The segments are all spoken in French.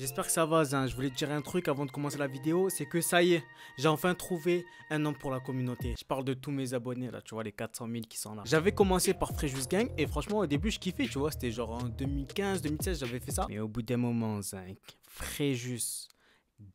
J'espère que ça va, Zin. Je voulais te dire un truc avant de commencer la vidéo, c'est que ça y est, j'ai enfin trouvé un nom pour la communauté. Je parle de tous mes abonnés là, tu vois, les 400 000 qui sont là. J'avais commencé par Fréjus Gang et franchement au début je kiffais, tu vois, c'était genre en 2015, 2016 j'avais fait ça. Mais au bout d'un moment, Zin, Fréjus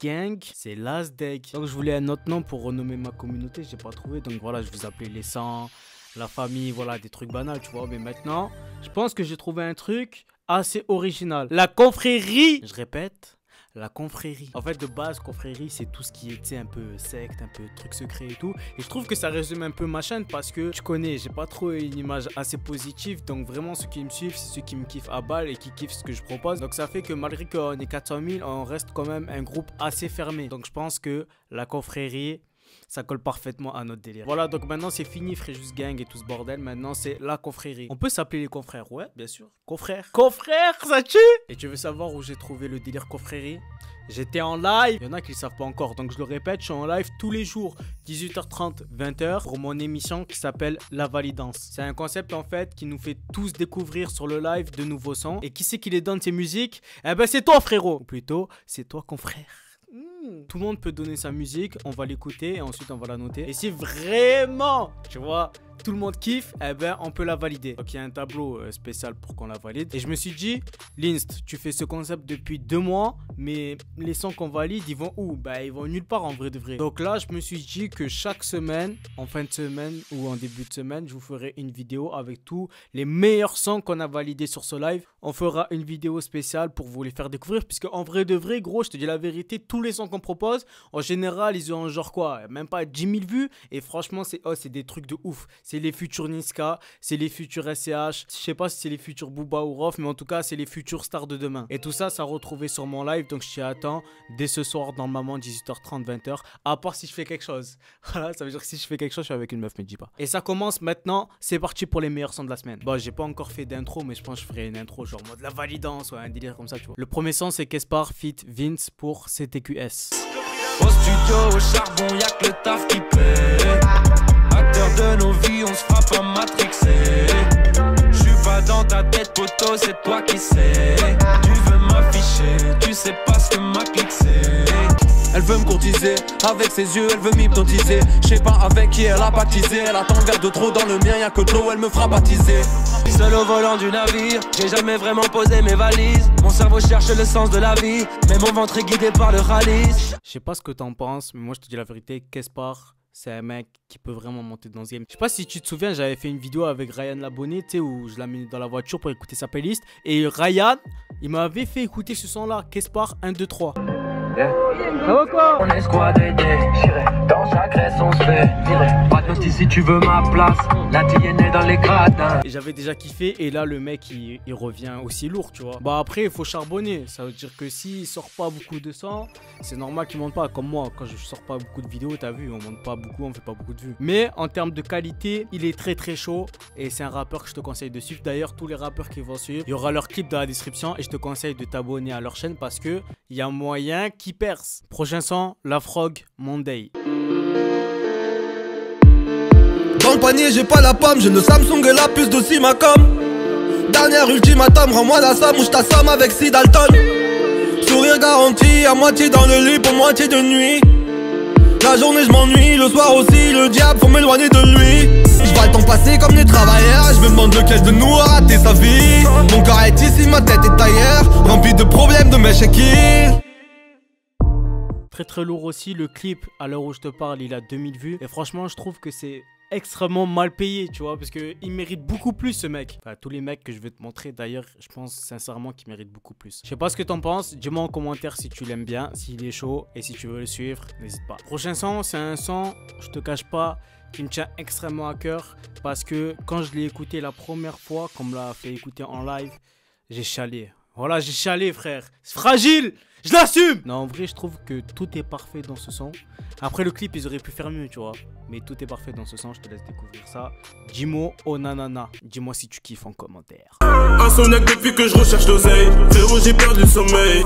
Gang, c'est Lasdeg. Donc je voulais un autre nom pour renommer ma communauté, j'ai pas trouvé, donc voilà, je vous appelais les 100, la famille, voilà, des trucs banals, tu vois. Mais maintenant, je pense que j'ai trouvé un truc assez original. La confrérie. Je répète, la confrérie. En fait, de base, confrérie, c'est tout ce qui est, tu sais, un peu secte, un peu truc secret et tout. Et je trouve que ça résume un peu ma chaîne parce que, tu connais, j'ai pas trop une image assez positive. Donc vraiment, ceux qui me suivent, c'est ceux qui me kiffent à balle et qui kiffent ce que je propose. Donc ça fait que malgré qu'on est 400 000, on reste quand même un groupe assez fermé. Donc je pense que la confrérie, ça colle parfaitement à notre délire. Voilà, donc maintenant c'est fini Fréjus Gang et tout ce bordel. Maintenant c'est la confrérie. On peut s'appeler les confrères, ouais, bien sûr. Confrères. Confrères, ça tue. Et tu veux savoir où j'ai trouvé le délire confrérie? J'étais en live. Il y en a qui le savent pas encore, donc je le répète, je suis en live tous les jours, 18h30, 20h, pour mon émission qui s'appelle La Validance. C'est un concept en fait qui nous fait tous découvrir sur le live de nouveaux sons. Et qui c'est qui les donne ces musiques? Eh ben c'est toi frérot. Ou plutôt, c'est toi confrère. Tout le monde peut donner sa musique, on va l'écouter et ensuite on va la noter. Et si vraiment, tu vois, tout le monde kiffe, eh ben on peut la valider. Donc il y a un tableau spécial pour qu'on la valide. Et je me suis dit, Linst, tu fais ce concept depuis 2 mois, mais les sons qu'on valide, ils vont où? Bah ils vont nulle part en vrai de vrai. Donc là, je me suis dit que chaque semaine, en fin de semaine ou en début de semaine, je vous ferai une vidéo avec tous les meilleurs sons qu'on a validés sur ce live. On fera une vidéo spéciale pour vous les faire découvrir, puisque en vrai de vrai, gros, je te dis la vérité, tous les sons qu'on propose, en général, ils ont genre quoi, même pas 10 000 vues. Et franchement, c'est des trucs de ouf. C'est les futurs Niska, c'est les futurs SCH. Je sais pas si c'est les futurs Booba ou Rof, mais en tout cas, c'est les futurs stars de demain. Et tout ça, ça retrouvé sur mon live. Donc, je t'y attends dès ce soir, normalement, 18h30, 20h. À part si je fais quelque chose. Voilà, ça veut dire que si je fais quelque chose, je suis avec une meuf, mais dis pas. Et ça commence maintenant. C'est parti pour les meilleurs sons de la semaine. Bon, j'ai pas encore fait d'intro, mais je pense que je ferai une intro, genre mode la validance ou un délire comme ça, tu vois. Le premier son, c'est Kespar feat Vince pour CTQS. Au studio, au charbon, y'a que le taf qui paie. Acteur de nos vies, on se frappe à matrixer. J'suis pas dans ta tête, poteau, c'est toi qui sais. Tu veux m'afficher, tu sais pas ce que ma clique c'est. Elle veut me courtiser, avec ses yeux elle veut m'hypnotiser. J'sais pas avec qui elle a baptisé. Elle attend le verre de trop dans le mien, y'a que de l'eau, elle me fera baptiser. Seul au volant du navire, j'ai jamais vraiment posé mes valises. Mon cerveau cherche le sens de la vie, mais mon ventre est guidé par le ralice. Je sais pas ce que t'en penses, mais moi je te dis la vérité, Kespar, c'est un mec qui peut vraiment monter dans ce game. Je sais pas si tu te souviens, j'avais fait une vidéo avec Ryan Labonné, tu sais, où je l'ai mis dans la voiture pour écouter sa playlist. Et Ryan, il m'avait fait écouter ce son-là, Kespar 1, 2, 3. Yeah. Ça va quoi? On est squadé, déchiré. Dans chaque reste on se fait virer. Pas de notice si tu veux ma place. La tienne est dans les gradins. Et j'avais déjà kiffé. Et là le mec il revient aussi lourd, tu vois. Bah après il faut charbonner. Ça veut dire que s'il sort pas beaucoup de sons, c'est normal qu'il monte pas. Comme moi, quand je sors pas beaucoup de vidéos, t'as vu, on monte pas beaucoup, on fait pas beaucoup de vues. Mais en termes de qualité, il est très très chaud. Et c'est un rappeur que je te conseille de suivre. D'ailleurs tous les rappeurs qui vont suivre, il y aura leur clip dans la description. Et je te conseille de t'abonner à leur chaîne parce que il y a moyen qui perce. Prochain son, La Frog, Monday. Dans le panier j'ai pas la pomme, j'ai le Samsung et la puce de Simacom. Dernière ultimatum, rends-moi la somme ou je t'assomme avec 6 Dalton. Sourire garanti, à moitié dans le lit pour moitié de nuit. La journée je m'ennuie, le soir aussi, le diable faut m'éloigner de lui. Je vois le temps passer comme des travailleurs, je me demande lequel de nous a raté sa vie. Mon corps est ici, ma tête est ailleurs, rempli de problèmes, de mes kills. Très très lourd aussi, le clip à l'heure où je te parle il a 2000 vues. Et franchement je trouve que c'est extrêmement mal payé, tu vois, parce qu'il mérite beaucoup plus ce mec. Enfin tous les mecs que je vais te montrer d'ailleurs, je pense sincèrement qu'il mérite beaucoup plus. Je sais pas ce que t'en penses, dis-moi en commentaire si tu l'aimes bien, s'il est chaud. Et si tu veux le suivre, n'hésite pas. Prochain son, c'est un son, je te cache pas, qui me tient extrêmement à cœur. Parce que quand je l'ai écouté la première fois, qu'on me l'a fait écouter en live, j'ai chialé. Voilà, j'ai chialé frère, c'est fragile. Je l'assume! Non, en vrai, je trouve que tout est parfait dans ce son. Après, le clip, ils auraient pu faire mieux, tu vois. Mais tout est parfait dans ce son, je te laisse découvrir ça. Jimo Onanana. Dis-moi si tu kiffes en commentaire. Insomniaque depuis que je recherche l'oseille. Frérot, j'ai perdu le sommeil.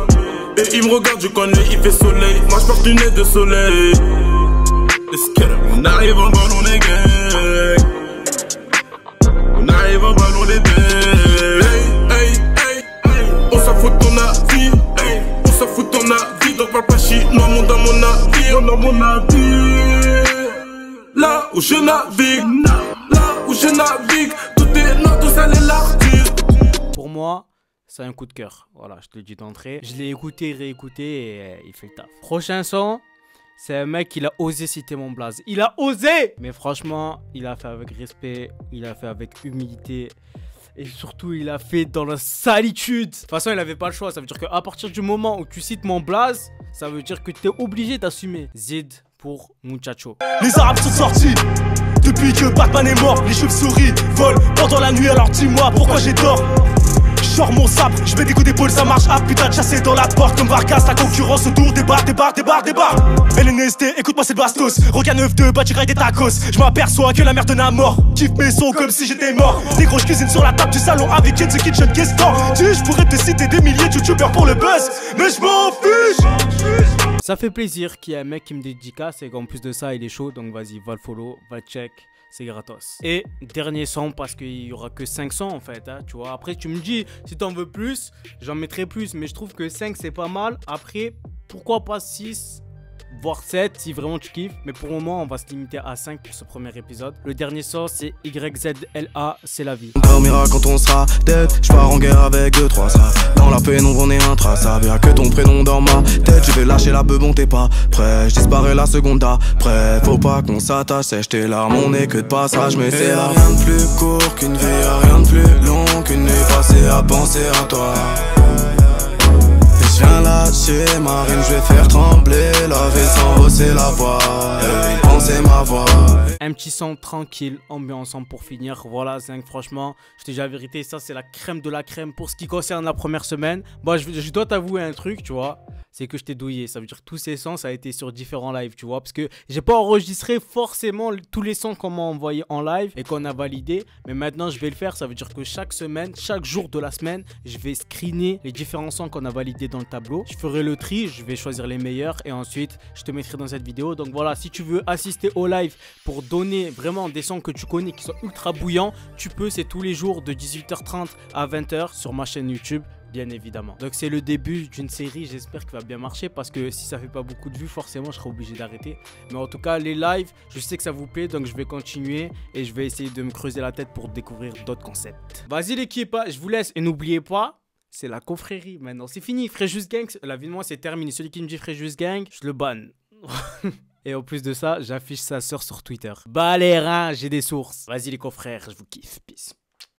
Et il me regarde, je connais, il fait soleil. Moi, je porte une lunettes de soleil. On arrive en ballon, les gars. On arrive en ballon, les gars. Hey, hey, hey, hey. On s'en fout de ton avis. Hey. On s'en fout mon navire. Là où je navigue, là où je navigue, tout est noir, tout ça les l'artiste. Pour moi, c'est un coup de cœur. Voilà, je te le dis d'entrée. Je l'ai écouté, réécouté et il fait le taf. Prochain son, c'est un mec, il a osé citer mon blaze. Il a osé! Mais franchement, il a fait avec respect, il a fait avec humilité. Et surtout, il a fait dans la salitude. De toute façon, il avait pas le choix. Ça veut dire qu'à partir du moment où tu cites mon blaze, ça veut dire que tu es obligé d'assumer. Zid pour Muchacho. Les Arabes sont sortis depuis que Batman est mort. Les chauves-souris volent pendant la nuit, alors dis-moi pourquoi j'ai tort. Genre mon sabre, je mets des coups d'épaule, ça marche. Ah putain de chasser dans la porte comme Vargas. La concurrence autour des bars, des bars, des bars, des bars. LNST, écoute-moi c'est le bastos. Roca 9-2, bah tu grailles des tacos. Je m'aperçois que la merde n'a mort. Kiffe mes sons comme si j'étais mort. Des grosses cuisines sur la table du salon avec In the Kitchen Guest Star. Je pourrais te citer des milliers de youtubeurs pour le buzz, mais je m'en fiche. Ça fait plaisir qu'il y ait un mec qui me dédicace et qu'en plus de ça il est chaud, donc vas-y, va le follow, va le check, c'est gratos. Et dernier son, parce qu'il y aura que 5 sons en fait, hein, tu vois. Après tu me dis, si t'en veux plus, j'en mettrai plus, mais je trouve que 5 c'est pas mal. Après, pourquoi pas 6 voire 7 si vraiment tu kiffes, mais pour le moment on va se limiter à 5 pour ce premier épisode. Le dernier son c'est YZLA, c'est la vie. On dormira quand on sera dead, je pars en guerre avec 2-3 ça. Dans la pénombre on est intraçable, y'a que ton prénom dans ma tête. Je vais lâcher la beubon, t'es pas prêt, je disparais la seconde d'après. Faut pas qu'on s'attache, sèche tes larmes, on est que de passage. Mais c'est rien de plus court qu'une vie, y'a rien de plus long qu'une nuit passée à penser à toi. Je viens lâcher Marine, je vais faire trembler la vie sans hausser la voix. Et penser ma voix. Un petit son tranquille, ambiance pour finir. Voilà, Zinc, franchement, je te dis la vérité, ça c'est la crème de la crème pour ce qui concerne la première semaine. Bon, je dois t'avouer un truc, tu vois. C'est que je t'ai douillé, ça veut dire que tous ces sons ça a été sur différents lives, tu vois, parce que j'ai pas enregistré forcément tous les sons qu'on m'a envoyé en live et qu'on a validé, mais maintenant je vais le faire. Ça veut dire que chaque semaine, chaque jour de la semaine, je vais screener les différents sons qu'on a validés dans le tableau. Je ferai le tri, je vais choisir les meilleurs et ensuite je te mettrai dans cette vidéo. Donc voilà, si tu veux assister au live pour donner vraiment des sons que tu connais qui sont ultra bouillants, tu peux, c'est tous les jours de 18h30 à 20h sur ma chaîne YouTube. Bien évidemment. Donc c'est le début d'une série, j'espère qu'il va bien marcher, parce que si ça fait pas beaucoup de vues, forcément je serai obligé d'arrêter. Mais en tout cas les lives, je sais que ça vous plaît, donc je vais continuer et je vais essayer de me creuser la tête pour découvrir d'autres concepts. Vas-y l'équipe, je vous laisse et n'oubliez pas, c'est la confrérie maintenant, c'est fini. Fréjus Gang, la vie de moi c'est terminé. Celui qui me dit Fréjus Gang, je le banne. Et en plus de ça, j'affiche sa sœur sur Twitter. Bah les reins, j'ai des sources. Vas-y les confrères, je vous kiffe, peace.